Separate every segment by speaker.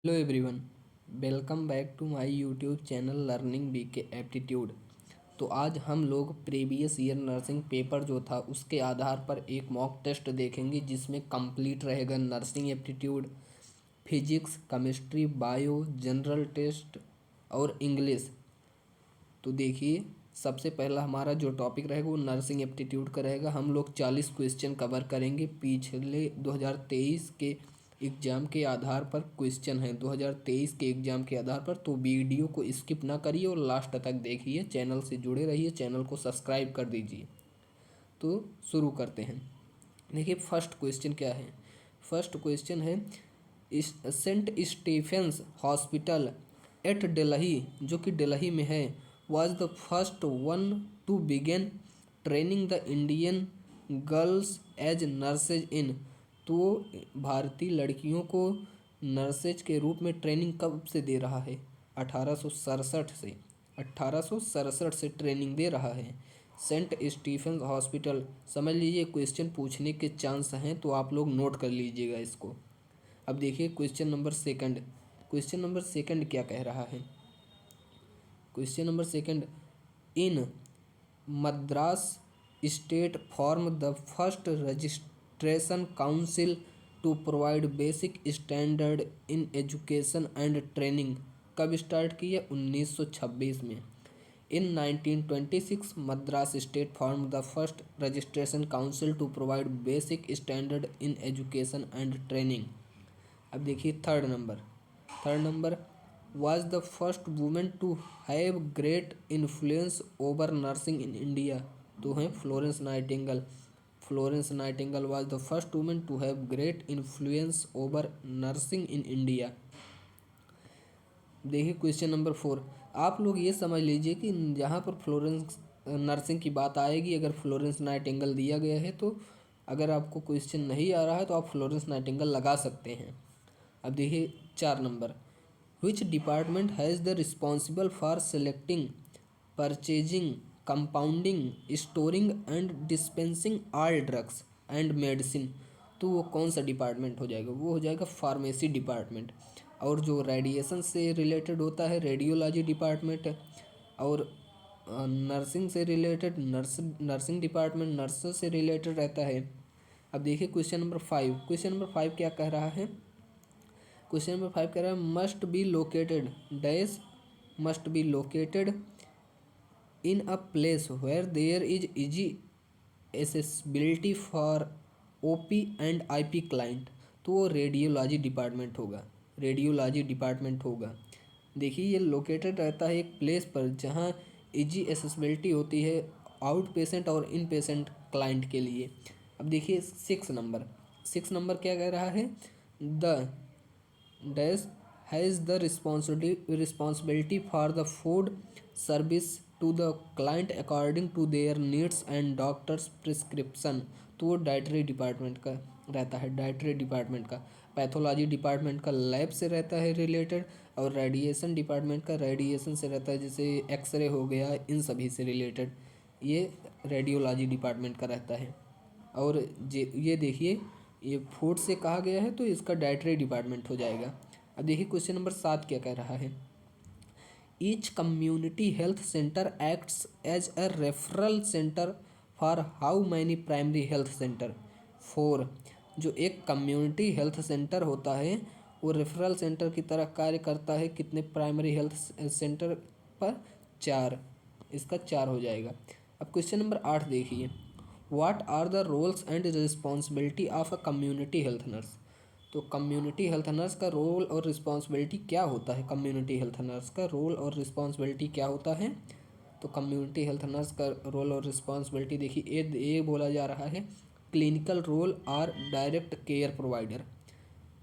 Speaker 1: Hello everyone, welcome back to my YouTube channel learning BK aptitude. तो आज हम लोग प्रीवियस ईयर नर्सिंग पेपर जो था उसके आधार पर एक मॉक टेस्ट देखेंगे जिसमें कंप्लीट रहेगा nursing aptitude, physics, chemistry, bio, general test और इंग्लिश। तो देखिए, सबसे पहला हमारा जो टॉपिक रहेगा वो नर्सिंग एप्टीट्यूड का रहेगा। हम लोग 40 क्वेश्चन कवर करेंगे। पिछले 2023 के एग्ज़ाम के आधार पर क्वेश्चन है, 2023 के एग्ज़ाम के आधार पर। तो वीडियो को स्किप ना करिए और लास्ट तक देखिए, चैनल से जुड़े रहिए, चैनल को सब्सक्राइब कर दीजिए। तो शुरू करते हैं। देखिए फर्स्ट क्वेश्चन क्या है। फर्स्ट क्वेश्चन है, Saint Stephen's Hospital at Delhi, जो कि दिल्ली में है, was the first one to begin training the Indian girls as nurses in. तो भारतीय लड़कियों को नर्सेज के रूप में ट्रेनिंग कब से दे रहा है? 1867 से। 1867 से ट्रेनिंग दे रहा है। सेंट स्टीफेंस हॉस्पिटल, समझ लीजिए क्वेश्चन पूछने के चांस हैं, तो आप लोग नोट कर लीजिएगा इसको। अब देखिए question number second. Question number second क्या कह रहा है? Question number second, in Madras state form the first registration council to provide basic standard in education and training. कब स्टार्ट की है? 1926 में। In 1926 Madras state form the first registration council to provide basic standard in education and training. अब देखिए third number was the first woman to have great influence over nursing in India। तो हैं Florence Nightingale. Florence Nightingale was the first woman to have great influence over nursing in India। देखिए question number 4। आप लोग ये समझ लीजिए कि जहाँ पर फ्लोरेंस नर्सिंग की बात आएगी, अगर फ्लोरेंस नाइटिंगल दिया गया है तो अगर आपको क्वेश्चन नहीं आ रहा है तो आप फ्लोरेंस नाइटिंगल लगा सकते हैं। अब देखिए 4 number, which department has the responsible for selecting, purchasing, compounding, storing and dispensing all drugs and medicine। तो वो कौन सा डिपार्टमेंट हो जाएगा? वो हो जाएगा फार्मेसी डिपार्टमेंट। और जो रेडिएशन से रिलेटेड होता है रेडियोलॉजी डिपार्टमेंट है। और नर्सिंग से रिलेटेड नर्सिंग डिपार्टमेंट नर्स से रिलेटेड रहता है। अब देखिए क्वेश्चन नंबर 5। क्वेश्चन नंबर 5 क्या कह रहा है? क्वेश्चन नंबर 5 कह रहा है, must be located dash, must be located in a place where there is easy accessibility for OP and IP client. तो वो रेडियोलॉजी डिपार्टमेंट होगा। रेडियोलॉजी डिपार्टमेंट होगा। देखिए ये लोकेटेड रहता है एक प्लेस पर जहाँ इजी एसेसिबिलिटी होती है आउट पेशेंट और इन पेशेंट क्लाइंट के लिए। अब देखिए 6 नंबर क्या कह रहा है? The dash has the responsibility for the food service to the client according to their needs and doctor's prescription। तो वो डाइटरी डिपार्टमेंट का रहता है। डाइटरी डिपार्टमेंट का, पैथोलॉजी डिपार्टमेंट का लैब से रहता है रिलेटेड, और रेडिएशन डिपार्टमेंट का रेडिएशन से रहता है, जैसे एक्सरे हो गया, इन सभी से रिलेटेड ये रेडियोलॉजी डिपार्टमेंट का रहता है। और ये देखिए ये फूड से कहा गया है तो इसका डाइटरी डिपार्टमेंट हो जाएगा। अब देखिए क्वेश्चन नंबर 7 क्या कह रहा है? Each community health centre acts as a referral centre for how many primary health centre? 4। जो एक कम्युनिटी हेल्थ सेंटर होता है वो रेफरल सेंटर की तरह कार्य करता है कितने प्राइमरी हेल्थ सेंटर पर? 4। इसका 4 हो जाएगा। अब क्वेश्चन नंबर 8 देखिए, what are the roles and responsibility of a community health nurse? तो कम्युनिटी हेल्थ नर्स का रोल और रिस्पॉन्सिबिलिटी क्या होता है? कम्युनिटी हेल्थ नर्स का रोल और रिस्पॉन्सिबिलिटी क्या होता है? तो कम्युनिटी हेल्थ नर्स का रोल और रिस्पॉन्सिबिलिटी देखिए, ये बोला जा रहा है, क्लिनिकल रोल और डायरेक्ट केयर प्रोवाइडर।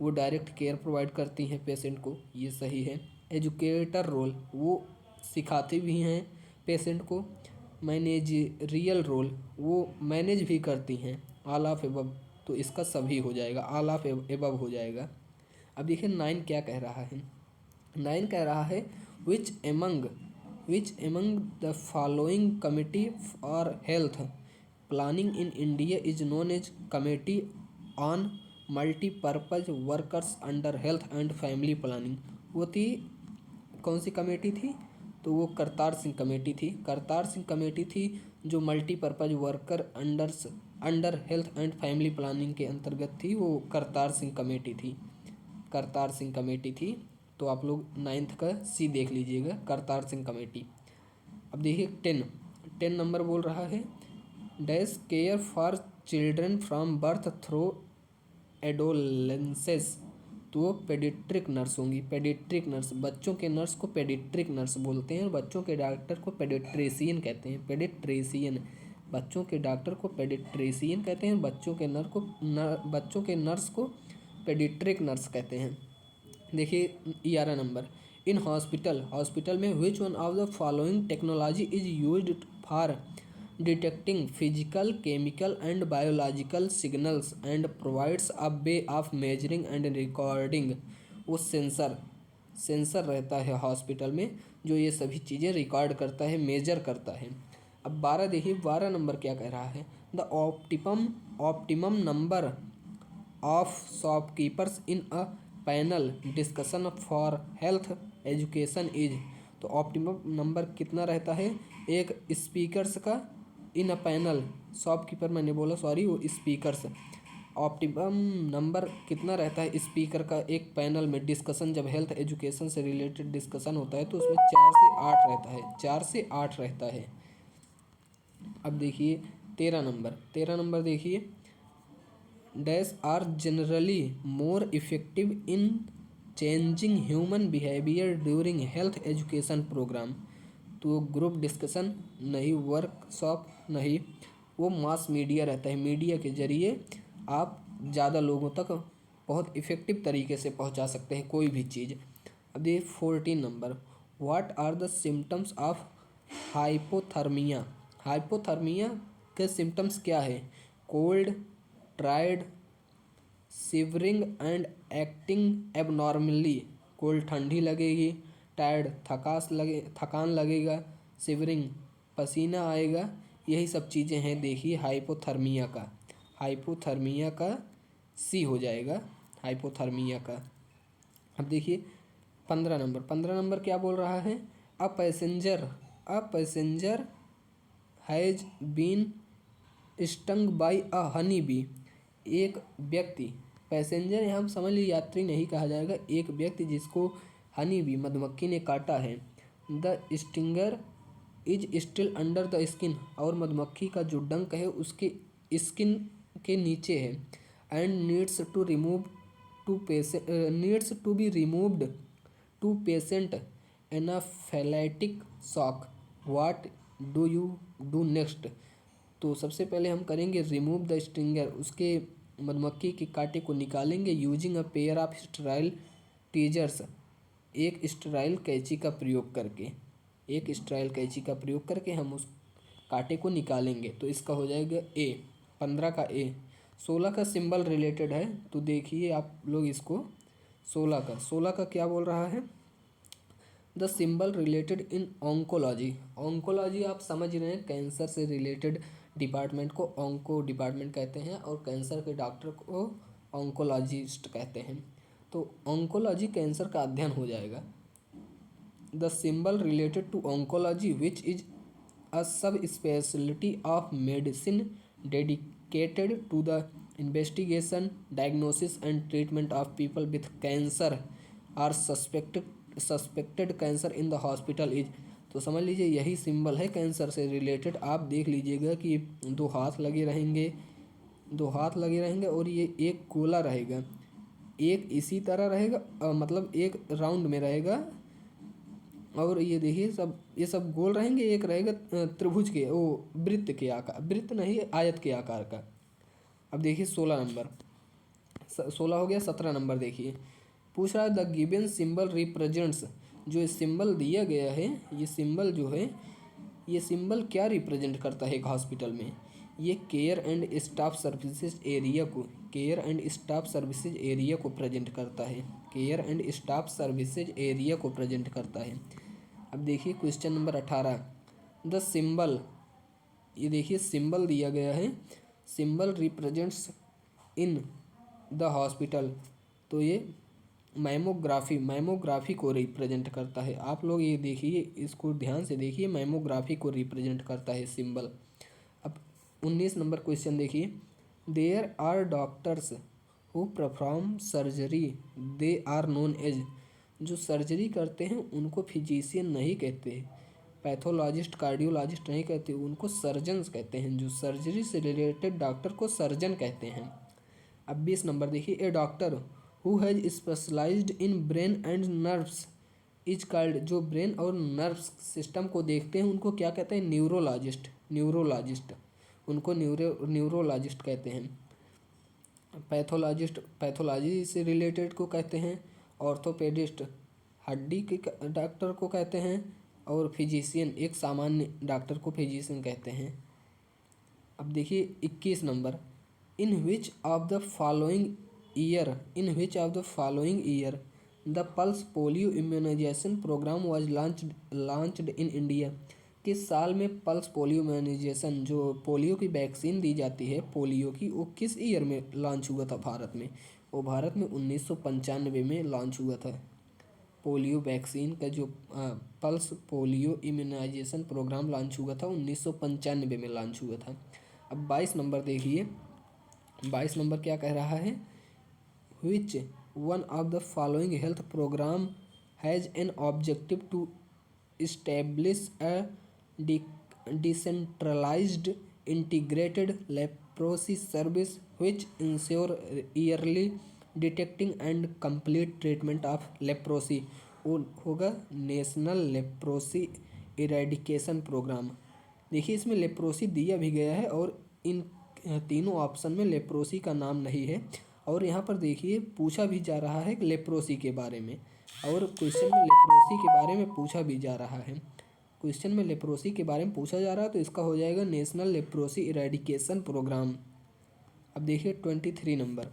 Speaker 1: वो डायरेक्ट केयर प्रोवाइड करती हैं पेशेंट को, ये सही है। एजुकेटर रोल, वो सिखाती भी हैं पेशेंट को। मैनेजरियल रोल, वो मैनेज भी करती हैं। ऑल ऑफ एबव, तो इसका सभी हो जाएगा, ऑल ऑफ एबव हो जाएगा। अब देखिए 9 क्या कह रहा है? 9 कह रहा है, which among the following committee for health planning in India is known as committee on multipurpose workers under health and family planning. वो थी कौन सी कमेटी थी? तो वो करतार सिंह कमेटी थी। करतार सिंह कमेटी थी जो multipurpose worker under health and family planning के अंतर्गत थी। वो करतार सिंह कमेटी थी। करतार सिंह कमेटी थी। तो आप लोग 9th का सी देख लीजिएगा, करतार सिंह कमेटी। अब देखिए 10 नंबर बोल रहा है dash care for children from birth through adolescence. तो वो पेडिट्रिक नर्स होंगी। पेडिट्रिक नर्स, बच्चों के नर्स को पेडिट्रिक नर्स बोलते हैं, बच्चों के डॉक्टर को पेडिट्रेसियन कहते हैं। पेडिट्रेसियन, बच्चों के डॉक्टर को पेडिट्रेसियन कहते हैं, बच्चों के नर्स को पेडिट्रिक नर्स कहते हैं। देखिए 11 नंबर, इन हॉस्पिटल में विच one of the following technology is used for detecting physical, chemical and biological signals and provides a way of measuring and recording. वो सेंसर रहता है हॉस्पिटल में जो ये सभी चीज़ें रिकॉर्ड करता है, मेजर करता है। अब 12 देखिए, 12 नंबर क्या कह रहा है? The optimum number of shopkeepers in a panel discussion for health education is. तो ऑप्टिमम नंबर कितना रहता है एक स्पीकर्स का इन अ पैनल? शॉपकीपर मैंने बोला, सॉरी, वो स्पीकर्स। ऑप्टिमम नंबर कितना रहता है स्पीकर का एक पैनल में डिस्कशन, जब हेल्थ एजुकेशन से रिलेटेड डिस्कशन होता है तो उसमें 4 से 8 रहता है, 4 से 8 रहता है। अब देखिए 13 नंबर देखिए, dash are generally more effective in changing human behaviour during health education programme. तो ग्रुप डिस्कशन नहीं, वर्कशॉप नहीं, वो मास मीडिया रहता है। मीडिया के जरिए आप ज़्यादा लोगों तक बहुत इफ़ेक्टिव तरीके से पहुंचा सकते हैं कोई भी चीज़। अब ये 14 number, what are the symptoms of hypothermia. Hypothermia के सिम्टम्स क्या है? Cold, tired, shivering and acting abnormally. Cold ठंडी लगेगी, टायर्ड थकान लगेगा, शिवरिंग पसीना आएगा, यही सब चीज़ें हैं। देखिए हाइपोथर्मिया का सी हो जाएगा, हाइपोथर्मिया का। अब देखिए 15 नंबर क्या बोल रहा है? A passenger has been stung by a honey bee. एक व्यक्ति, पैसेंजर यहाँ हम समझ लीजिए यात्री नहीं कहा जाएगा, एक व्यक्ति जिसको हनी बी मधुमक्खी ने काटा है। The stinger is still under the skin, और मधुमक्खी का जो डंक है उसके स्किन के नीचे है। And needs to be removed to patient anaphylactic shock. What do you do next? तो सबसे पहले हम करेंगे रिमूव द स्टिंगर, उसके मधुमक्खी के कांटे को निकालेंगे using a pair of sterile teasers, एक स्टेराइल कैंची का प्रयोग करके हम उस कांटे को निकालेंगे। तो इसका हो जाएगा ए, 15 का ए। 16 का सिंबल रिलेटेड है, तो देखिए आप लोग इसको 16 का क्या बोल रहा है? The symbol related in oncology आप समझ रहे हैं, कैंसर से रिलेटेड डिपार्टमेंट को ऑन्को डिपार्टमेंट कहते हैं और कैंसर के डॉक्टर को ऑन्कोलॉजिस्ट कहते हैं। तो ऑन्कोलॉजी कैंसर का अध्ययन हो जाएगा। The symbol related to oncology which is a sub speciality of medicine dedicated to the investigation, diagnosis and treatment of people with cancer or suspected cancer in the hospital is. तो समझ लीजिए यही symbol है cancer से related. आप देख लीजिएगा कि 2 हाथ लगे रहेंगे और ये एक गोला रहेगा, एक इसी तरह रहेगा, मतलब एक राउंड में रहेगा, और ये देखिए ये सब गोल रहेंगे, एक रहेगा त्रिभुज के, वो वृत्त के आकार, वृत्त नहीं आयत के आकार का। अब देखिए 16 नंबर, 16 हो गया। 17 नंबर देखिए, पूछ रहा है द गिवन सिंबल रिप्रेजेंट्स। जो सिंबल दिया गया है, ये सिंबल जो है, ये सिंबल क्या रिप्रेजेंट करता है एक हॉस्पिटल में? ये care and staff services area को प्रेजेंट करता है, care and staff services area को प्रेजेंट करता है। अब देखिए क्वेश्चन नंबर 18, द सिंबल, ये देखिए सिंबल दिया गया है, symbol represents in the hospital. तो ये मैमोग्राफी को रिप्रेजेंट करता है। आप लोग ये देखिए, इसको ध्यान से देखिए, मैमोग्राफी को रिप्रेजेंट करता है सिंबल। अब 19 नंबर क्वेश्चन देखिए, there are doctors who perform surgery, they are known as. जो सर्जरी करते हैं उनको फिजिशियन नहीं कहते, पैथोलॉजिस्ट कार्डियोलॉजिस्ट नहीं कहते, उनको सर्जन्स कहते हैं। जो सर्जरी से रिलेटेड डॉक्टर को सर्जन कहते हैं। अब 20 नंबर देखिए, a doctor who has specialised in brain and nerves is called. जो ब्रेन और नर्व्स सिस्टम को देखते हैं उनको क्या कहते हैं, न्यूरोलॉजिस्ट उनको न्यूरोलॉजिस्ट कहते हैं। पैथोलॉजी से रिलेटेड को कहते हैं ऑर्थोपेडिस्ट, हड्डी के डॉक्टर को कहते हैं, और फिजिशियन एक सामान्य डॉक्टर को फिजिशियन कहते हैं। अब देखिए 21 number, in which of the following year the pulse polio immunisation programme was launched in India. किस साल में पल्स पोलियो इम्यूनाइजेशन, जो पोलियो की वैक्सीन दी जाती है पोलियो की, वो किस ईयर में लॉन्च हुआ था भारत में? वो भारत में 1995 में लॉन्च हुआ था। पोलियो वैक्सीन का जो pulse polio immunisation programme launch हुआ था 1995 में लॉन्च हुआ था। अब 22 नंबर देखिए, 22 नंबर क्या कह रहा है, which one of the following health programme has an objective to establish a decentralised integrated leprosy service which ensure early detecting and complete treatment of leprosy. वो होगा नेशनल लेप्रोसी इरेडिकेशन प्रोग्राम। देखिए इसमें leprosy दिया भी गया है और इन तीनों ऑप्शन में लेप्रोसी का नाम नहीं है। और यहाँ पर देखिए पूछा भी जा रहा है लेप्रोसी के बारे में, और क्वेश्चन में लेप्रोसी के बारे में पूछा भी जा रहा है। क्वेश्चन में लेप्रोसी के बारे में पूछा जा रहा है तो इसका हो जाएगा नेशनल लेप्रोसी इरेडिकेशन प्रोग्राम। अब देखिए 23 नंबर,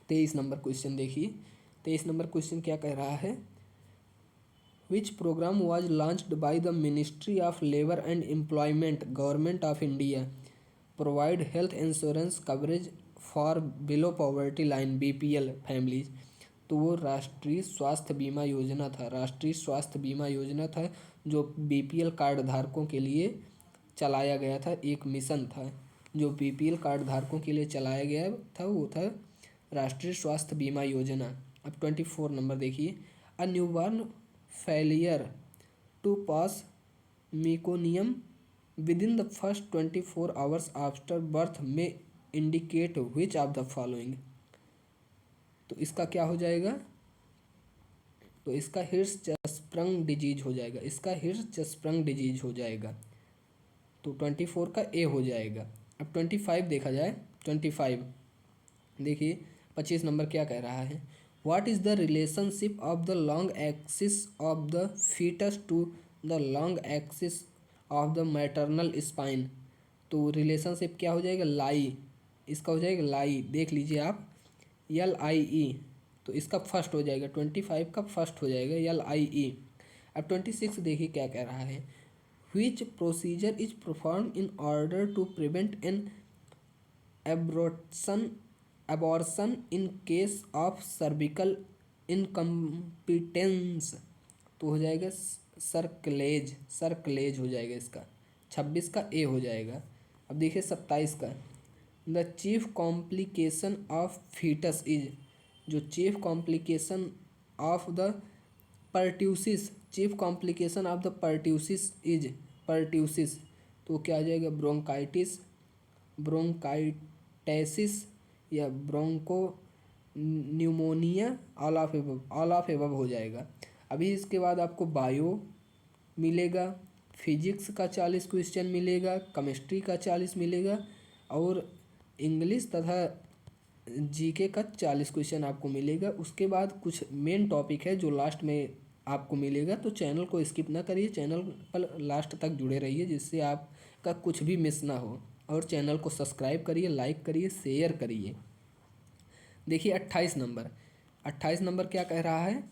Speaker 1: 23 नंबर क्वेश्चन देखिए, 23 नंबर क्वेश्चन क्या कह रहा है, विच programme was launched by the Ministry of labour and employment government of India provide health insurance coverage for below poverty line BPL families. तो वो राष्ट्रीय स्वास्थ्य बीमा योजना था, राष्ट्रीय स्वास्थ्य बीमा योजना था जो बीपीएल कार्ड धारकों के लिए चलाया गया था। एक मिशन था जो बीपीएल कार्ड धारकों के लिए चलाया गया था, वो था राष्ट्रीय स्वास्थ्य बीमा योजना। अब 24 नंबर देखिए, a newborn failure to pass meconium within the first 24 hours after birth में indicate which of the following. तो इसका क्या हो जाएगा, तो इसका हिर्शचस्प्रंग डिजीज हो जाएगा, इसका हिर्शचस्प्रंग डिजीज हो जाएगा। तो 24 का ए हो जाएगा। अब 25 देखा जाए, 25 देखिए 25 नंबर क्या कह रहा है, what is the relationship of the long axis of the foetus to the long axis of the maternal spine. तो रिलेशनशिप क्या हो जाएगा, लाई, इसका हो जाएगा लाई, देख लीजिए आप, LIE। तो इसका फर्स्ट हो जाएगा, 25 का फर्स्ट हो जाएगा LIE। अब 26 देखिए क्या कह रहा है, which procedure is perform in order to prevent an abortion in case of cervical incompetence. तो हो जाएगा सर्कलेज हो जाएगा इसका। 26 का ए हो जाएगा। अब देखिए 27 का, the chief complication of foetus is. जो chief complication of the pertussis, chief complication of the pertussis is pertussis. तो क्या आ जाएगा, ब्रोंकाइटिस या broncho pneumonia, all of above हो जाएगा। अभी इसके बाद आपको बायो मिलेगा, फिजिक्स का 40 क्वेश्चन मिलेगा, केमिस्ट्री का 40 मिलेगा, और इंग्लिश तथा जीके का 40 क्वेश्चन आपको मिलेगा। उसके बाद कुछ मेन टॉपिक है जो लास्ट में आपको मिलेगा। तो चैनल को स्किप ना करिए, चैनल पर लास्ट तक जुड़े रहिए जिससे आपका कुछ भी मिस ना हो। और चैनल को सब्सक्राइब करिए, लाइक करिए, शेयर करिए। देखिए 28 नंबर, 28 नंबर क्या कह रहा है,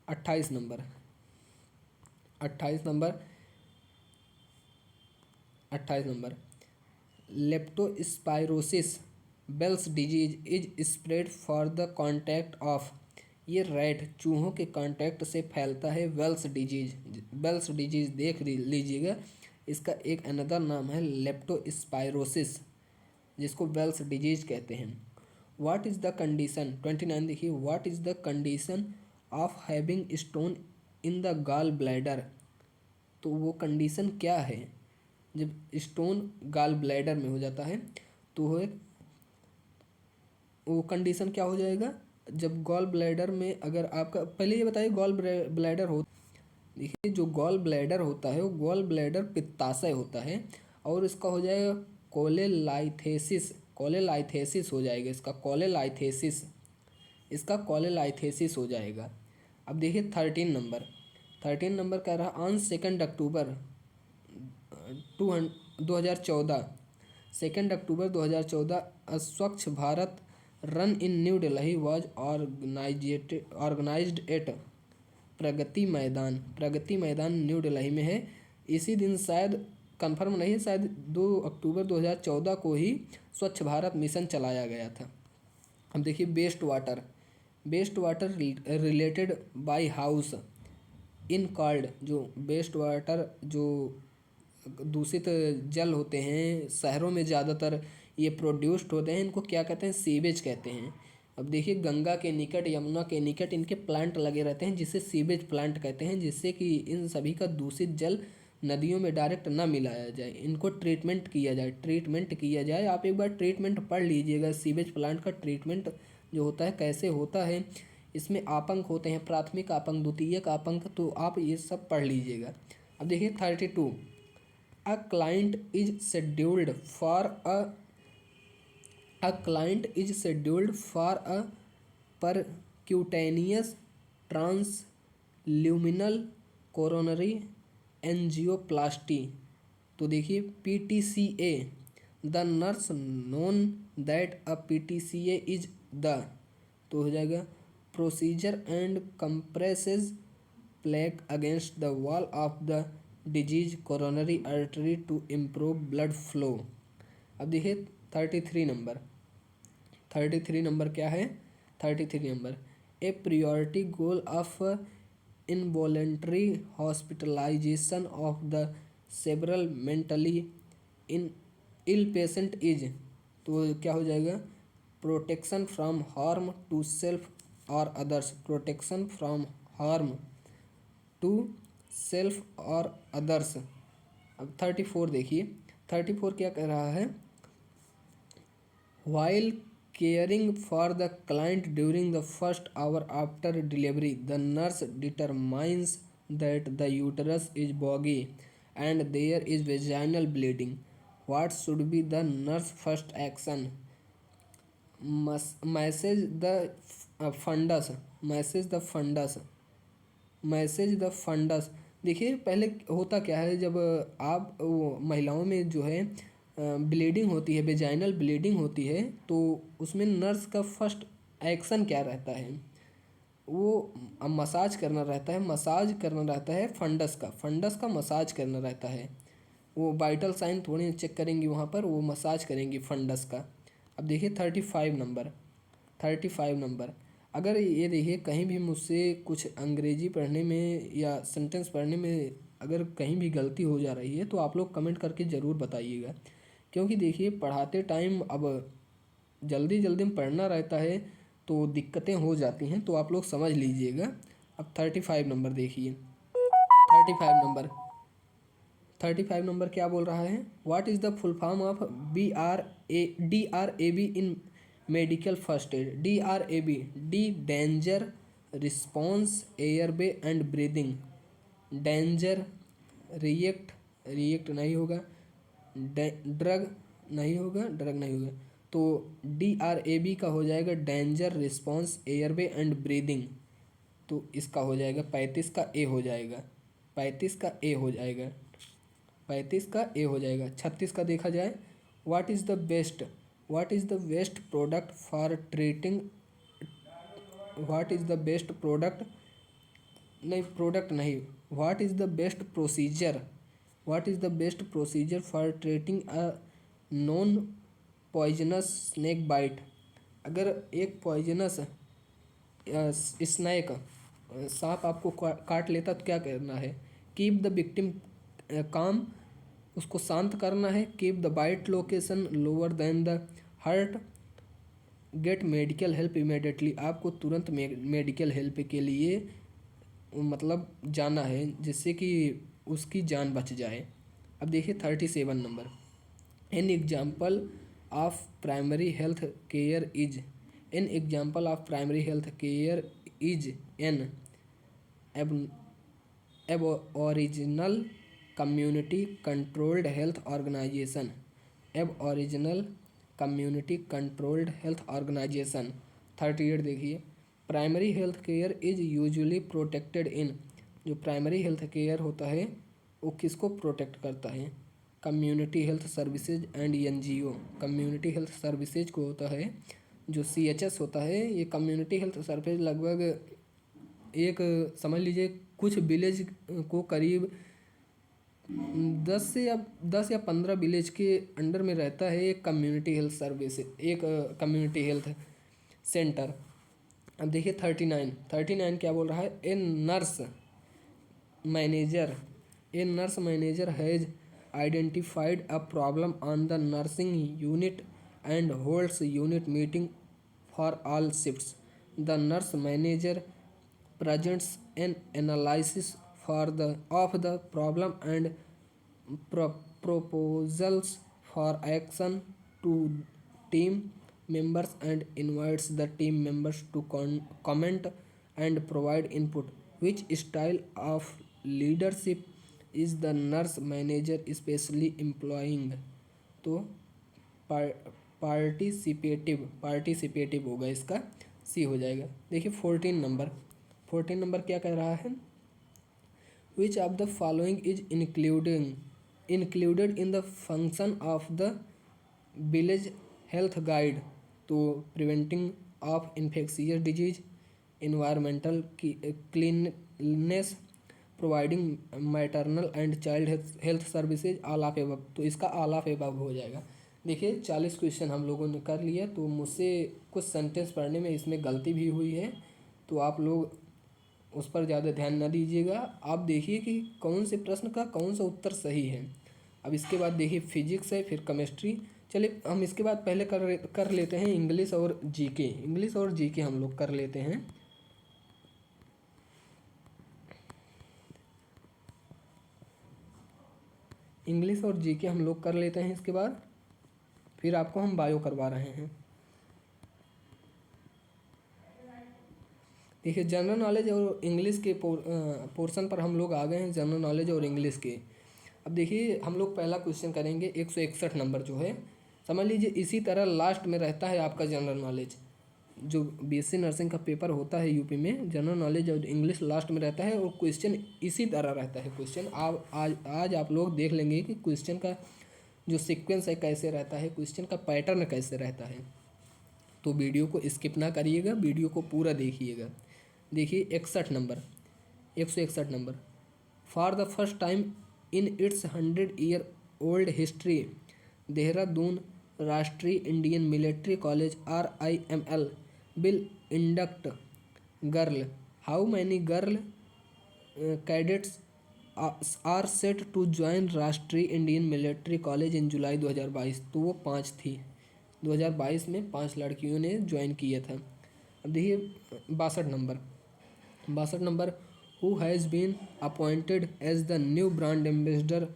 Speaker 1: 28 number, 28 number, 28 number, leptospirosis Weil's disease is spread for the contact of, ये रैट चूहों के कांटेक्ट से फैलता है वेल्स डिजीज। वेल्स डिजीज देख लीजिएगा, इसका एक अनदर नाम है लेप्टोस्पायरोसिस, जिसको वेल्स डिजीज कहते हैं। व्हाट इज़ द कंडीशन, 29 देखिए, what is the condition of having stone in the gall bladder, तो वो कंडीशन क्या है जब स्टोन गॉल ब्लैडर में हो जाता है, तो वो कंडीशन क्या हो जाएगा, जब गॉल ब्लैडर में अगर आपका, पहले ये बताइए गॉल ब्लैडर हो, देखिए जो गॉल ब्लैडर होता है वो गॉल ब्लैडर पित्ताशय होता है, और इसका हो जाएगा कोलेलाइथेसिस, कोलेलाइथेसिस हो जाएगा इसका, कोलेलाइथेसिस, इसका कोलेलाइथेसिस हो जाएगा। अब देखिए 13 नंबर कह रहा on 2 October 2014, 2 October 2014 Swachh Bharat run in new Delhi was organised at Pragati Maidan new Delhi में है। इसी दिन शायद, कंफर्म नहीं है, शायद 2 अक्टूबर 2014 को ही स्वच्छ भारत मिशन चलाया गया था। अब देखिए waste water related by house in called, जो वेस्ट वाटर जो दूषित जल होते हैं शहरों में ज़्यादातर ये प्रोड्यूस्ड होते हैं, इनको क्या कहते हैं, सीवेज कहते हैं। अब देखिए गंगा के निकट, यमुना के निकट इनके प्लांट लगे रहते हैं, जिसे सीवेज प्लांट कहते हैं, जिससे कि इन सभी का दूषित जल नदियों में डायरेक्ट ना मिलाया जाए, इनको ट्रीटमेंट किया जाए। आप एक बार ट्रीटमेंट पढ़ लीजिएगा, सीवेज प्लांट का ट्रीटमेंट जो होता है कैसे होता है, इसमें आपंक होते हैं, प्राथमिक आपंक, द्वितीयक आपंक, तो आप ये सब पढ़ लीजिएगा। अब देखिए 32, a client is scheduled for a percutaneous transluminal coronary angioplasty, तो देखिए PTCA, the nurse known that a PTCA is the, तो हो जाएगा procedure and compresses plaque against the wall of the disease coronary artery to improve blood flow. अब देखिए 33 number क्या है, 33 number, a priority goal of involuntary hospitalisation of the several mentally in ill patient is, तो क्या हो जाएगा, protection from harm to self और others, protection from harm to self और अदर्स। अब 34 देखिए, 34 क्या कह रहा है, while caring for the client during the first hour after delivery the nurse determines that the uterus is boggy and there is vaginal bleeding, what should be the nurse first action, massage the fundus. देखिए पहले होता क्या है, जब आप वो महिलाओं में जो है ब्लीडिंग होती है, वेजाइनल ब्लीडिंग होती है, तो उसमें नर्स का फर्स्ट एक्शन क्या रहता है, वो मसाज करना रहता है, फंडस का मसाज करना रहता है। वो वाइटल साइन थोड़ी चेक करेंगी वहाँ पर, वो मसाज करेंगी फंडस का। अब देखिए 35 नंबर, अगर ये देखिए कहीं भी मुझसे कुछ अंग्रेजी पढ़ने में या सेंटेंस पढ़ने में अगर कहीं भी गलती हो जा रही है, तो आप लोग कमेंट करके ज़रूर बताइएगा, क्योंकि देखिए पढ़ाते टाइम अब जल्दी जल्दी में पढ़ना रहता है तो दिक्कतें हो जाती हैं, तो आप लोग समझ लीजिएगा। अब 35 नंबर देखिए, 35 नंबर क्या बोल रहा है, what is the full form of DRAB in medical first aid, D danger response airway and breathing, danger react नहीं होगा, ड्रग नहीं होगा, तो DRAB का हो जाएगा danger response airway and breathing, तो इसका हो जाएगा 35 का ए हो जाएगा, 35 का ए हो जाएगा, 36 का देखा जाए, what is the best product for treating, what is the best product नहीं, प्रोडक्ट नहीं, what is the best procedure for treating a non poisonous snake bite, अगर एक पॉइजनस स्नैक सांप आपको काट लेता तो क्या करना है? कीप द विक्टिम काम, उसको शांत करना है। Keep the bite location lower than the heart. Get medical help immediately, आपको तुरंत मेडिकल हेल्प के लिए मतलब जाना है जिससे कि उसकी जान बच जाए। अब देखिए 37 number, an example of primary health care is, an example of primary health care is an aboriginal community controlled health organisation, aboriginal community controlled health organisation. 38 देखिए, primary health care is usually protected in, जो primary health care होता है वो किसको protect करता है? Community health services and NGO, community health services को होता है। जो सीएचएस होता है ये कम्युनिटी हेल्थ सर्विस लगभग एक समझ लीजिए कुछ विलेज को करीब 10 या 15 विलेज के अंडर में रहता है एक कम्युनिटी हेल्थ सर्विस, एक कम्युनिटी हेल्थ सेंटर। अब देखिए 39 क्या बोल रहा है? Manager a nurse manager has identified a problem on the nursing unit and holds unit meeting for all shifts. The nurse manager presents an analysis of the problem and proposals for action to team members and invites the team members to comment and provide input. Which style of leadership is the nurse manager especially employing? तो participative होगा, इसका सी हो जाएगा। देखिए 14 number क्या कह रहा है? Which of the following is included in the function of the village health guide? तो preventing of infectious disease, environmental cleanliness, providing maternal and child health services, all of above. तो इसका ऑल ऑफ एबव हो जाएगा। देखिए 40 question हम लोगों ने कर लिया, तो मुझसे कुछ सेंटेंस पढ़ने में इसमें गलती भी हुई है, तो आप लोग उस पर ज़्यादा ध्यान न दीजिएगा। आप देखिए कि कौन से प्रश्न का कौन सा उत्तर सही है। अब इसके बाद देखिए फिजिक्स है, फिर केमिस्ट्री। चलिए हम इसके बाद पहले कर लेते हैं इंग्लिश और जीके। इंग्लिश और जीके हम लोग कर लेते हैं। इंग्लिश और जीके हम लोग कर लेते हैं, इसके बाद फिर आपको हम बायो करवा रहे हैं। देखिए जनरल नॉलेज और इंग्लिश के पोर्शन पर हम लोग आ गए हैं, जनरल नॉलेज और इंग्लिश के। अब देखिए हम लोग पहला क्वेश्चन करेंगे 161 नंबर जो है, समझ लीजिए इसी तरह लास्ट में रहता है आपका जनरल नॉलेज। जो बीएससी नर्सिंग का पेपर होता है यूपी में, जनरल नॉलेज और इंग्लिश लास्ट में रहता है और क्वेश्चन इसी तरह रहता है। क्वेश्चन आज आप लोग देख लेंगे कि क्वेश्चन का जो सीक्वेंस है कैसे रहता है, क्वेश्चन का पैटर्न कैसे रहता है। तो वीडियो को स्किप ना करिएगा, वीडियो को पूरा देखिएगा। देखिए 161 number, for the first time in its 100 year old history Dehradun Rashtriya Indian Military College RIML will induct girl. How many girl cadets are set to join Rashtriya Indian Military College in July 2022? तो वो 5 थी। 2022 में 5 लड़कियों ने ज्वाइन किया था। अब देखिए 62 number, who has been appointed as the new brand ambassador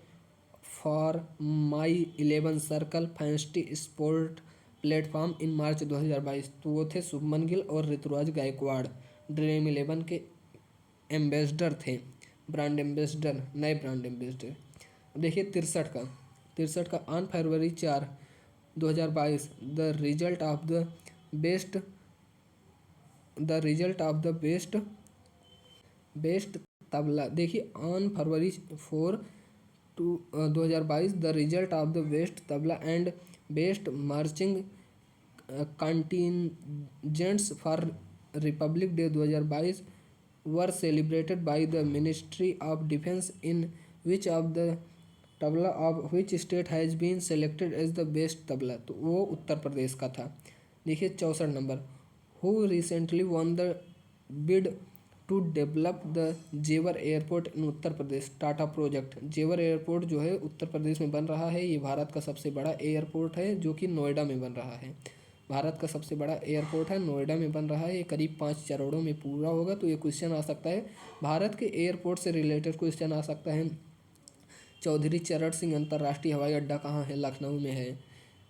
Speaker 1: for my 11 circle fancy sport platform in March 2022? तो वो थे शुभमन गिल और ऋतुराज गायकवाड़, ड्रीम 11 के एम्बेसडर थे, ब्रांड एम्बेसडर, नए ब्रांड एम्बेसडर। अब देखिए 63 का on February 4, 2022 the result of the best tableau. देखिए on February 4 2022 the result of the best tableau and best marching contingents for Republic Day 2022 were celebrated by the Ministry of Defence in which of the tableau of which state has been selected as the best tableau, तो वो उत्तर प्रदेश का था। देखिए 64 number, who recently won the bid to develop the Jewar airport in Uttar Pradesh, Tata project. Jewar airport जो है उत्तर प्रदेश में बन रहा है, ये भारत का सबसे बड़ा एयरपोर्ट है जो कि नोएडा में बन रहा है। भारत का सबसे बड़ा एयरपोर्ट है, नोएडा में बन रहा है, ये करीब 5 चरणों में पूरा होगा। तो ये क्वेश्चन आ सकता है, भारत के एयरपोर्ट से रिलेटेड क्वेश्चन आ सकता है। चौधरी चरण सिंह अंतर्राष्ट्रीय हवाई अड्डा कहाँ है, लखनऊ में है।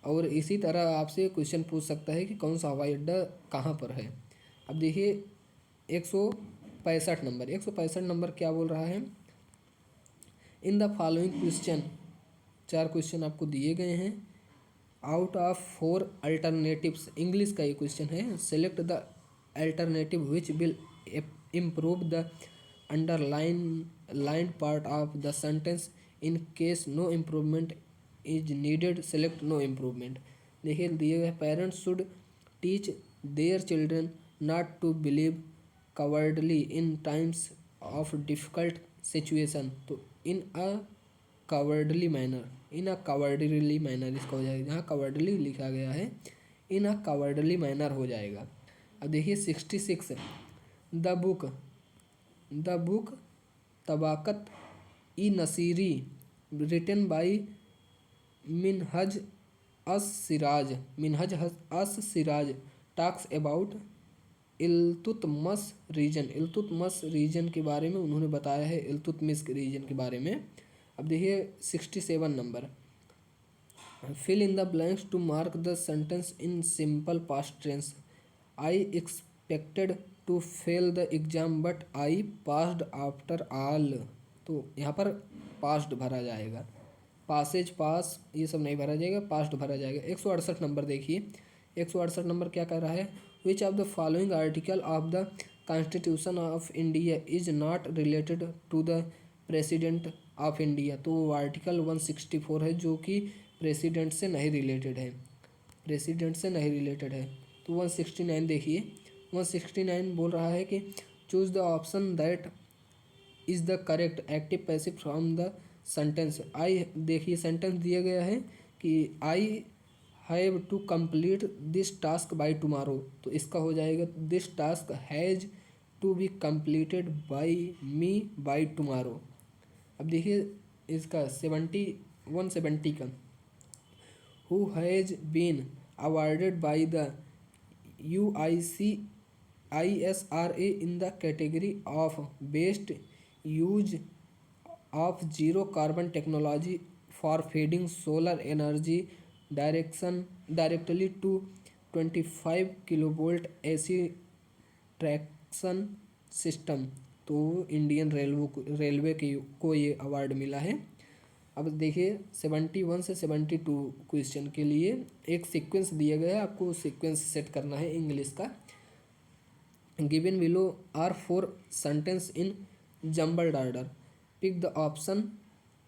Speaker 1: और इसी तरह आपसे क्वेश्चन पूछ सकता है कि कौन सा हवाई अड्डा कहाँ पर है। अब देखिए 165 नंबर, 165 नंबर क्या बोल रहा है, in the following question, 4 question आपको दिए गए हैं। आउट ऑफ 4 अल्टरनेटिव्स, इंग्लिश का ये क्वेश्चन है, select the alternative which will improve the underline part of the sentence in case no improvement is needed, select no improvement. देखिए दिए गए, parents should teach their children not to believe cowardly in times of difficult situation, तो in a cowardly manner, in a cowardly manner इसका हो जाएगा, जहाँ cowardly लिखा गया है इन अ कवर्डली मैनर हो जाएगा। अब देखिए 66, the book Tabaqat i Nasiri written by Minhaj us Siraj talks about Iltutmish reign के बारे में उन्होंने बताया है, इल्तुतमिश रीजन के बारे में। अब देखिए 67 number, fill in the blanks to mark the sentence in simple past tense, I expected to fail the exam but I passed after all, तो यहाँ पर पास्ट भरा जाएगा, पासेज पास ये सब नहीं भरा जाएगा, पास्ट भरा जाएगा। 168 नंबर देखिए, 168 नंबर क्या कह रहा है, which of the following article of the constitution of India is not related to the president of India, तो वो आर्टिकल 164 है जो कि प्रेसिडेंट से नहीं रिलेटेड है, प्रेसिडेंट से नहीं रिलेटेड है। तो 169 देखिए, 169 बोल रहा है कि choose the option that is the correct active passive from the sentence. I, देखिए सेंटेंस दिया गया है कि I have to complete this task by tomorrow, तो इसका हो जाएगा this task has to be completed by me by tomorrow. अब देखिए इसका 170 का, who has been awarded by the UISRA in the category of best use of zero carbon technology for feeding solar energy directly to 25 kilovolt AC traction system, तो Indian railway को ये award मिला है। अब देखिए 71 से 72 क्वेश्चन के लिए एक सीक्वेंस दिया गया है, आपको सीक्वेंस सेट करना है इंग्लिश का। Given below are 4 sentence in jumbled order, pick the option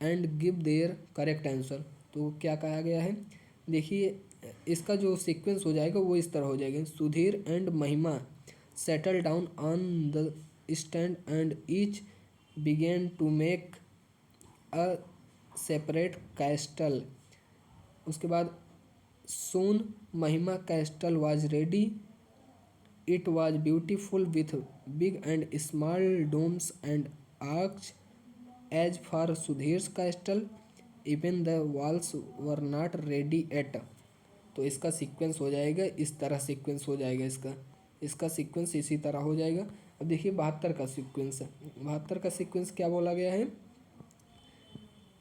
Speaker 1: and give their correct answer, तो क्या कहा गया है, देखिए इसका जो सीक्वेंस हो जाएगा वो इस तरह हो जाएगा, Sudhir and Mahima settle down on the stand and each begin to make a separate castle. उसके बाद soon Mahima castle was ready, it was beautiful with big and small domes and arch as for Sudhir's castle, even the walls were not ready yet, तो इसका sequence हो जाएगा इस तरह, sequence हो जाएगा इसका सीक्वेंस इसी तरह हो जाएगा। अब देखिए 72 का सीक्वेंस है, 72 का सीक्वेंस क्या बोला गया है,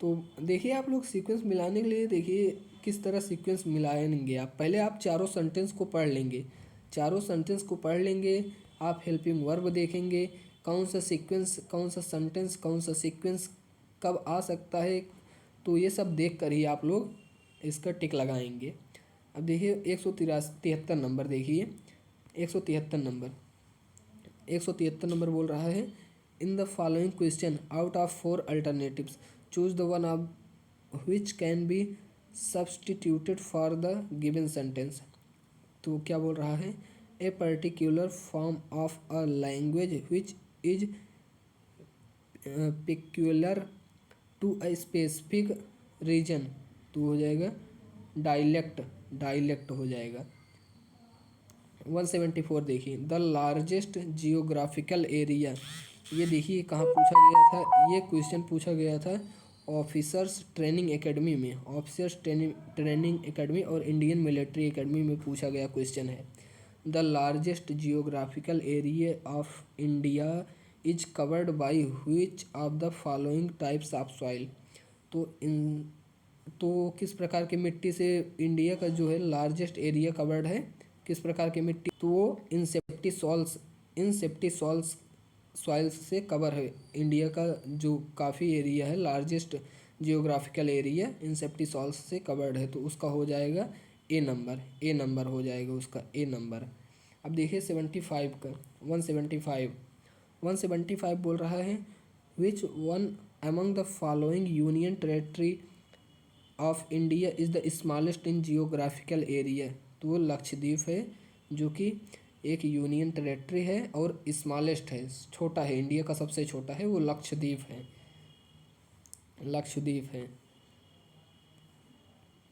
Speaker 1: तो देखिए आप लोग सीक्वेंस मिलाने के लिए देखिए किस तरह सीक्वेंस मिलाएंगे। आप पहले आप चारों सेंटेंस को पढ़ लेंगे, चारों सेंटेंस को पढ़ लेंगे, आप हेल्पिंग वर्ब देखेंगे, कौन सा सीक्वेंस, कौन सा सेंटेंस, कौन सा सीक्वेंस कब आ सकता है, तो ये सब देख कर ही आप लोग इसका टिक लगाएंगे। अब देखिए 173 नंबर देखिए, 173 नंबर बोल रहा है, in the following question out of 4 alternatives choose the one of which can be substituted for the given sentence, तो क्या बोल रहा है, a particular form of a language which is peculiar to a specific region, तो हो जाएगा dialect, dialect हो जाएगा। 174 देखिए, द लार्जेस्ट जियोग्राफिकल एरिया, ये देखिए कहाँ पूछा गया था, ये क्वेश्चन पूछा गया था ऑफिसर्स ट्रेनिंग एकेडमी में, ऑफिसर्स ट्रेनिंग एकेडमी और इंडियन मिलिट्री एकेडमी में पूछा गया क्वेश्चन है। The largest geographical area of India is covered by which of the following types of soil, तो किस प्रकार की मिट्टी से इंडिया का जो है लार्जेस्ट एरिया कवर्ड है, किस प्रकार की मिट्टी, तो वो इनसेप्टी सॉइल्स से कवर है। इंडिया का जो काफ़ी एरिया है, लार्जेस्ट जियोग्राफिकल एरिया इनसेप्टी सॉइल्स से कवर्ड है, तो उसका हो जाएगा ए नंबर, ए नंबर हो जाएगा उसका ए नंबर। अब देखिए 75 का 175 बोल रहा है which one among the following union territory of India is the smallest in geographical area, तो वो लक्षद्वीप है जो कि एक यूनियन टेरेटरी है और स्मॉलेस्ट है, छोटा है, इंडिया का सबसे छोटा है, वो लक्षद्वीप है, लक्षद्वीप है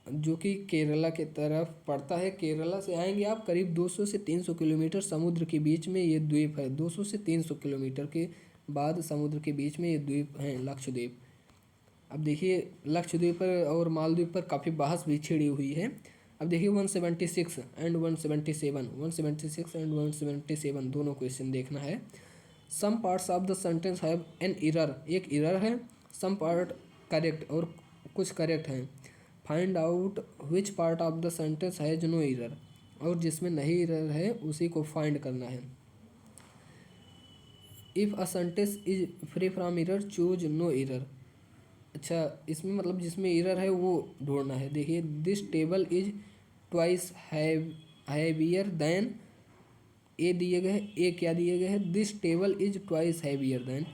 Speaker 1: जो कि केरला के तरफ पड़ता है। केरला से आएंगे आप करीब 200 से 300 किलोमीटर समुद्र के बीच में ये द्वीप है, 200 से 300 किलोमीटर के बाद समुद्र के बीच में ये द्वीप हैं लक्षद्वीप। अब देखिए लक्षद्वीप पर और मालदीव पर काफ़ी बहस भी छिड़ी हुई है। अब देखिए 176 एंड 177, 176 एंड 177 दोनों क्वेश्चन देखना है। Some parts of the sentence have an error, एक एरर है, सम पार्ट करेक्ट और कुछ करेक्ट हैं। Find out which part of the sentence has no error, और जिसमें नहीं एरर है उसी को फाइंड करना है। If a sentence is free from error choose no error, अच्छा इसमें मतलब जिसमें एरर है वो ढूंढना है। देखिए this table is twice heavier than, A दिए गए हैं, ए क्या दिए गए हैं, this table is twice heavier than,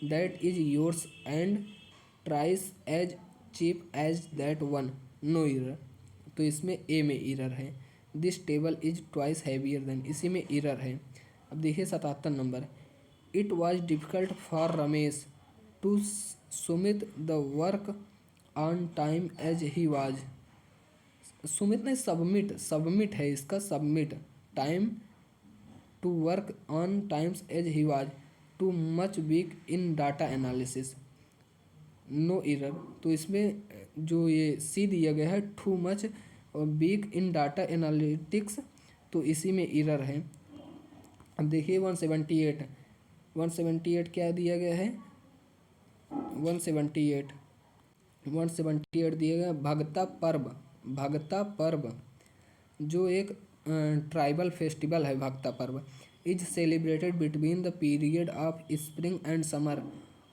Speaker 1: that is yours and thrice as cheap as that one, no error, तो इसमें ए में एरर है। This table is twice heavier than, इसी में एरर है। अब देखिए 77 number, it was difficult for Ramesh to submit the work on time as he was, Sumit ने सबमिट, सबमिट है इसका, submit time to work on times as he was too much weak in data analysis, no error, तो इसमें जो ये C दिया गया है too much weak in data analytics, तो इसी में एरर है। अब देखिए 178, 178 क्या दिया गया है, 178 दिया गया भगता पर्व, भगता पर्व जो एक ट्राइबल फेस्टिवल है, भगता पर्व is celebrated between the period of spring and summer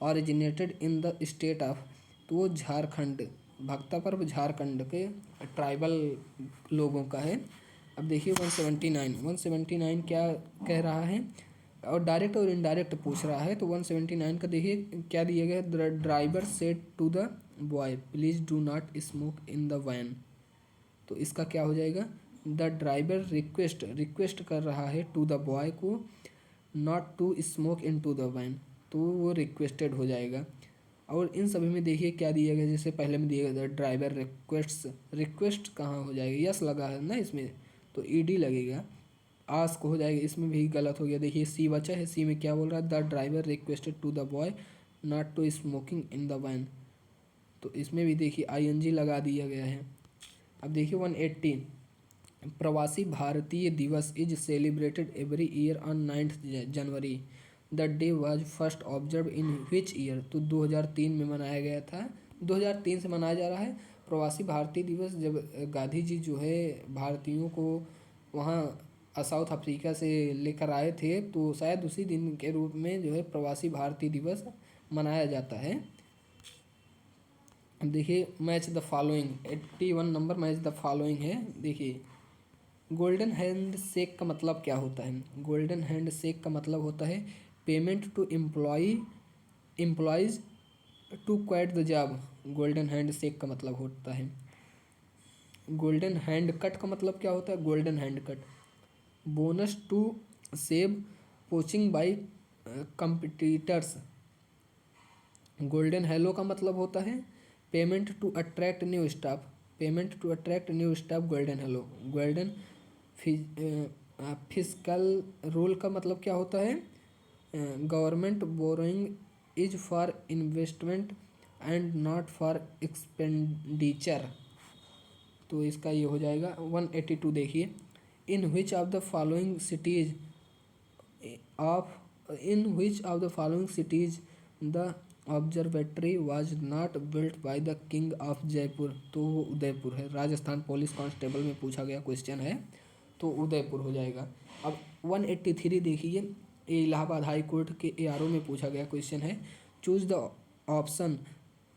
Speaker 1: originated in the state of, तो वो झारखंड, भगता पर्व झारखंड के ट्राइबल लोगों का है। अब देखिए 179, 179 क्या कह रहा है, और डायरेक्ट और इनडायरेक्ट पूछ रहा है, तो 179 का देखिए क्या दिया गया, the driver said to the boy please do not smoke in the van, तो इसका क्या हो जाएगा, द ड्राइवर रिक्वेस्ट कर रहा है टू द बॉय को not to smoke in to the van, तो वो रिक्वेस्टेड हो जाएगा। और इन सभी में देखिए क्या दिया गया, जैसे पहले में दिया गया ड्राइवर रिक्वेस्ट कहाँ हो जाएगा, यस लगा है ना इसमें, तो ईडी लगेगा, आस्क हो जाएगा, इसमें भी गलत हो गया। देखिए सी बचा है, सी में क्या बोल रहा है, the driver requested to the boy not to smoking in the van, तो इसमें भी देखिए आईएनजी लगा दिया गया है। अब देखिए 180, प्रवासी भारतीय दिवस is celebrated every year on 9 January, the day was first observe in which year, तो 2003 में मनाया गया था, 2003 से मनाया जा रहा है प्रवासी भारतीय दिवस। जब गांधी जी जो है भारतीयों को वहाँ साउथ अफ्रीका से लेकर आए थे, तो शायद उसी दिन के रूप में जो है प्रवासी भारतीय दिवस मनाया जाता है। देखिए match the following, 81 number match the following है। देखिए गोल्डन हैंड शेक का मतलब क्या होता है, गोल्डन हैंड शेक का मतलब होता है payment to employees to quit the job, golden handshake का मतलब होता है। गोल्डन हैंड कट का मतलब क्या होता है, golden hand cut bonus to save poaching by competitors, golden hello का मतलब होता है payment to attract new staff, payment to attract new staff golden hello, golden physical rule का मतलब क्या होता है, government borrowing is for investment and not for expenditure. तो इसका ये हो जाएगा 182। देखिए, in which of the following cities of in which of the following cities the observatory was not built by the king of Jaipur. तो वो उदयपुर है, Rajasthan police constable में पूछा गया क्वेश्चन है, तो उदयपुर हो जाएगा। अब 183 देखिए, ये इलाहाबाद हाई कोर्ट के ARO में पूछा गया क्वेश्चन है, choose the option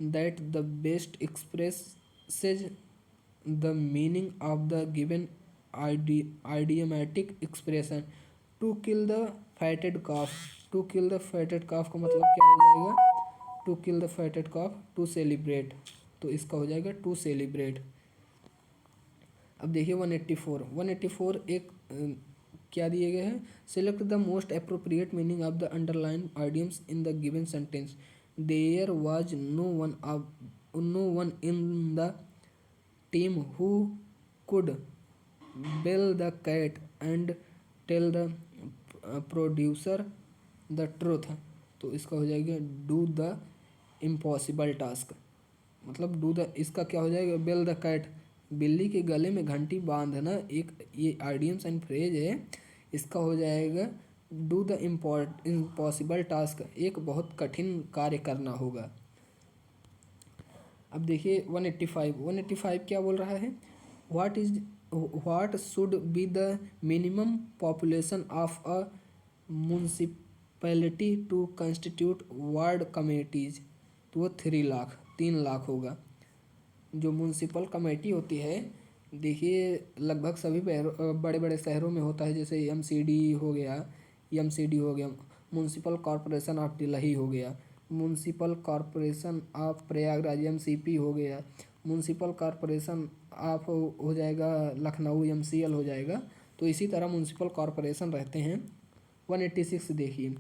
Speaker 1: that the best expresses the meaning of the given idiomatic expression to kill the fatted calf. To kill the fatted calf का मतलब क्या हो जाएगा, to kill the fatted calf, to celebrate. तो इसका हो जाएगा to celebrate. अब देखिए 184 एक क्या दिए गए हैं, select the most appropriate meaning of the underline idioms in the given sentence. There was no one in the team who could bell the cat and tell the producer the truth. तो इसका हो जाएगा do the impossible task, मतलब do the, इसका क्या हो जाएगा, bell the cat, बिल्ली के गले में घंटी बांधना, एक ये आइडियम्स एंड फ्रेज है। इसका हो जाएगा डू द इम्पॉसिबल टास्क, एक बहुत कठिन कार्य करना होगा। अब देखिए 185 क्या बोल रहा है, what should be the minimum population of a municipality to constitute ward committees. तो वो 3 लाख होगा। जो म्यूनसिपल कमेटी होती है, देखिए लगभग सभी बड़े बड़े शहरों में होता है, जैसे MCD हो गया, म्यूनसिपल कॉरपोरेशन ऑफ दिल्ली हो गया, municipal corporation of Prayagraj MCP हो गया, म्यूनसिपल कॉरपोरेशन ऑफ हो जाएगा लखनऊ MCL हो जाएगा। तो इसी तरह म्यूनसिपल कॉरपोरेशन रहते हैं। 186 देखिए,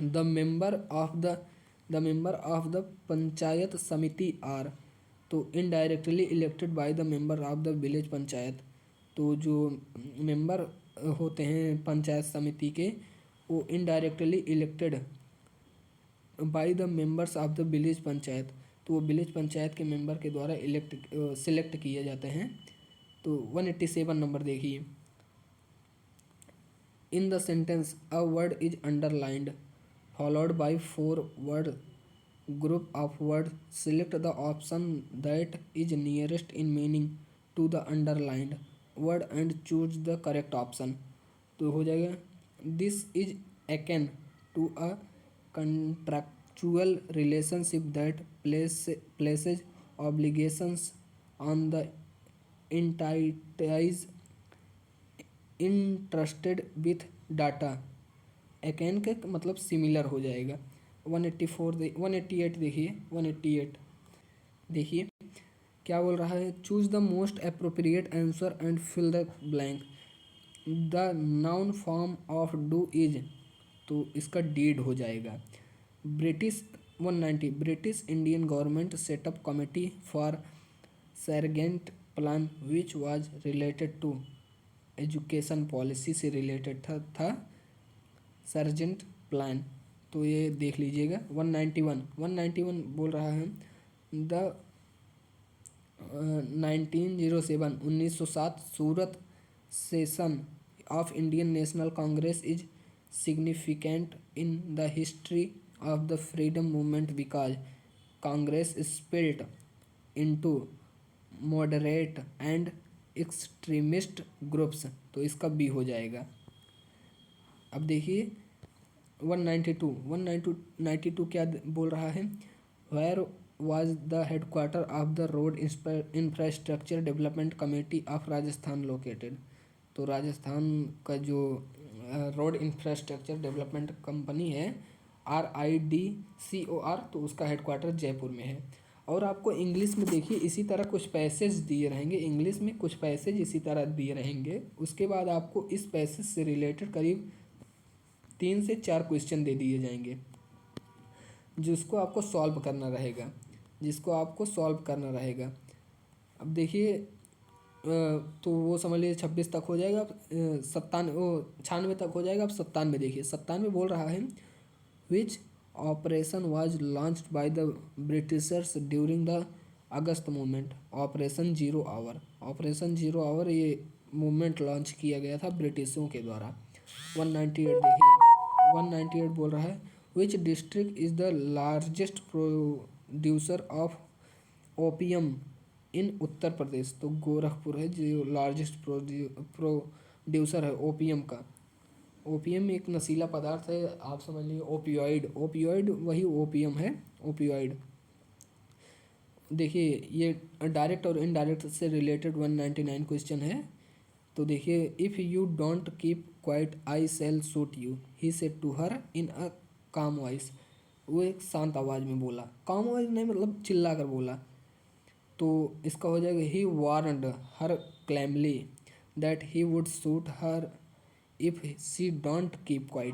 Speaker 1: the member of the panchayat समिति आर। तो indirectly elected by the member of the village panchayat. तो जो मेंबर होते हैं पंचायत समिति के, वो indirectly elected by the members of the village panchayat. तो वो विलेज पंचायत के मेंबर के द्वारा सिलेक्ट किए जाते हैं। तो 187 नंबर देखिए, in the sentence a word is underlined followed by 4 word group of word, select the option that is nearest in meaning to the underlined word and choose the correct option. तो हो जाएगा this is akin to a contractual relationship that places obligations on the entities entrusted with data। Oaken के मतलब similar हो जाएगा। 188 देखिए, 188 देखिए क्या बोल रहा है, choose the most appropriate answer and fill the blank. The noun form of do is, तो इसका डीड हो जाएगा। 190 British Indian government setup committee for Sargent plan which was related to education policy से रिलेटेड था Sargent plan. तो ये देख लीजिएगा। 191 बोल रहा है the 1907 Surat session of Indian national Congress is significant in the history of the freedom movement because Congress split into moderate and extremist groups। तो इसका बी हो जाएगा। अब देखिए 192 क्या बोल रहा है, where was the headquarter of the road infrastructure development committee of Rajasthan located. तो राजस्थान का जो रोड इंफ्रास्ट्रक्चर डेवलपमेंट कंपनी है RIDCOR, तो उसका हेडक्वार्टर जयपुर में है। और आपको इंग्लिश में देखिए इसी तरह कुछ पैसेज दिए रहेंगे, इंग्लिश में कुछ पैसेज इसी तरह दिए रहेंगे। उसके बाद आपको इस पैसेज से रिलेटेड करीब 3 से 4 क्वेश्चन दे दिए जाएंगे जिसको आपको सॉल्व करना रहेगा। जिसको आपको सॉल्व करना रहेगा। अब देखिए तो वो समझ लीजिए 26 तक हो जाएगा। 96 तक हो जाएगा। अब 97 देखिए, 97 बोल रहा है which operation was launched by the Britishers during the August movement. Operation zero hour, operation zero hour ये मूवमेंट लॉन्च किया गया था ब्रिटिशों के द्वारा। 198 देखिए, 198 बोल रहा है which district is the largest producer of opium in Uttar Pradesh. तो गोरखपुर है जो लार्जेस्ट प्रोड्यूसर है ओपियम का। ओपियम एक नशीला पदार्थ है, आप समझ लीजिए ओपियोइड, ओपियोइड वही ओपियम है, ओपियोइड। देखिए ये डायरेक्ट और इनडायरेक्ट से रिलेटेड 199 क्वेश्चन है। तो देखिए if you don't keep quiet I shall shoot you, he said to her in a calm voice. वो एक शांत आवाज़ में बोला, काम वॉइस नहीं मतलब चिल्ला कर बोला। तो इसका हो जाएगा he warned her calmly that he would shoot her if she don't keep quiet.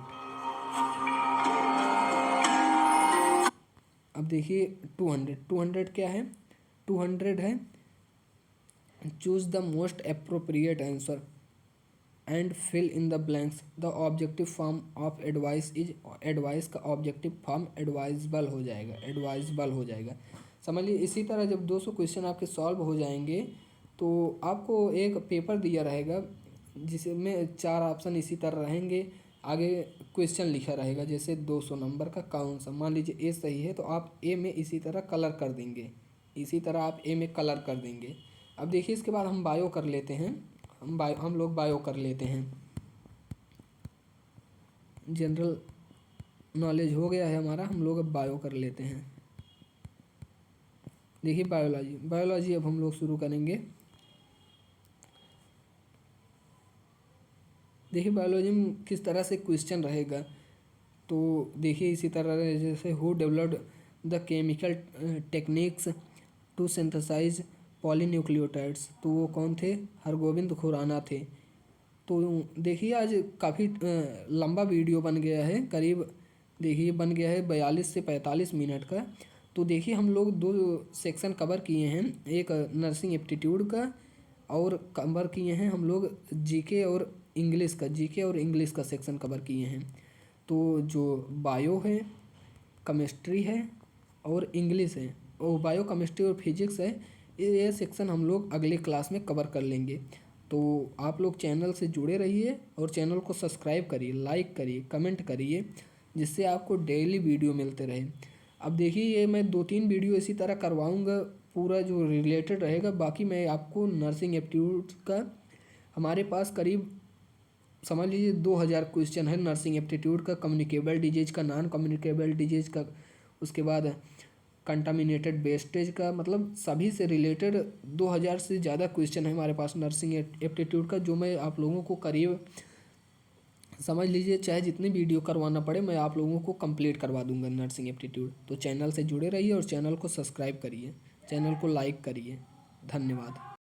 Speaker 1: अब देखिए 200 क्या है, 200 है choose the most appropriate answer and fill in the blanks. The objective form of advice is, advice का objective form advisable हो जाएगा, advisable हो जाएगा। समझ लीजिए इसी तरह जब 200 क्वेश्चन आपके सॉल्व हो जाएंगे तो आपको एक पेपर दिया रहेगा जिसमें 4 ऑप्शन इसी तरह रहेंगे, आगे क्वेश्चन लिखा रहेगा जैसे 200 नंबर का कौन सा, मान लीजिए ए सही है तो आप ए में इसी तरह कलर कर देंगे, इसी तरह आप ए में कलर कर देंगे। अब देखिए इसके बाद हम बायो कर लेते हैं, हम लोग बायो कर लेते हैं। जनरल नॉलेज हो गया है हमारा, हम लोग अब बायो कर लेते हैं। देखिए बायोलॉजी, बायोलॉजी अब हम लोग शुरू करेंगे। देखिए बायोलॉजी में किस तरह से क्वेश्चन रहेगा, तो देखिए इसी तरह जैसे who developed the chemical techniques to synthesise polynucleotides. तो वो कौन थे, हरगोविंद खुराना थे। तो देखिए आज काफ़ी लंबा वीडियो बन गया है, करीब देखिए बन गया है 42 से 45 मिनट का। तो देखिए हम लोग 2 सेक्शन कवर किए हैं, एक नर्सिंग एप्टीट्यूड का और कवर किए हैं हम लोग जीके और इंग्लिश का, जीके और इंग्लिश का सेक्शन कवर किए हैं। तो जो बायो है, केमिस्ट्री है और इंग्लिश है, और बायो केमिस्ट्री और फिजिक्स है, ये सेक्शन हम लोग अगले क्लास में कवर कर लेंगे। तो आप लोग चैनल से जुड़े रहिए और चैनल को सब्सक्राइब करिए, लाइक करिए, कमेंट करिए, जिससे आपको डेली वीडियो मिलते रहे। अब देखिए ये मैं 2-3 वीडियो इसी तरह करवाऊँगा, पूरा जो रिलेटेड रहेगा। बाकी मैं आपको नर्सिंग एप्टीट्यूड का हमारे पास करीब समझ लीजिए 2000 क्वेश्चन है नर्सिंग एप्टीट्यूड का, कम्युनिकेबल डिजीज का, नॉन कम्युनिकेबल डिजीज का, उसके बाद कंटामिनेटेड वेस्टेज का, मतलब सभी से रिलेटेड 2000 से ज़्यादा क्वेश्चन है हमारे पास नर्सिंग एप्टीट्यूड का, जो मैं आप लोगों को करीब समझ लीजिए चाहे जितनी वीडियो करवाना पड़े मैं आप लोगों को कंप्लीट करवा दूंगा नर्सिंग एप्टीट्यूड। तो चैनल से जुड़े रहिए और चैनल को सब्सक्राइब करिए, चैनल को लाइक करिए। धन्यवाद।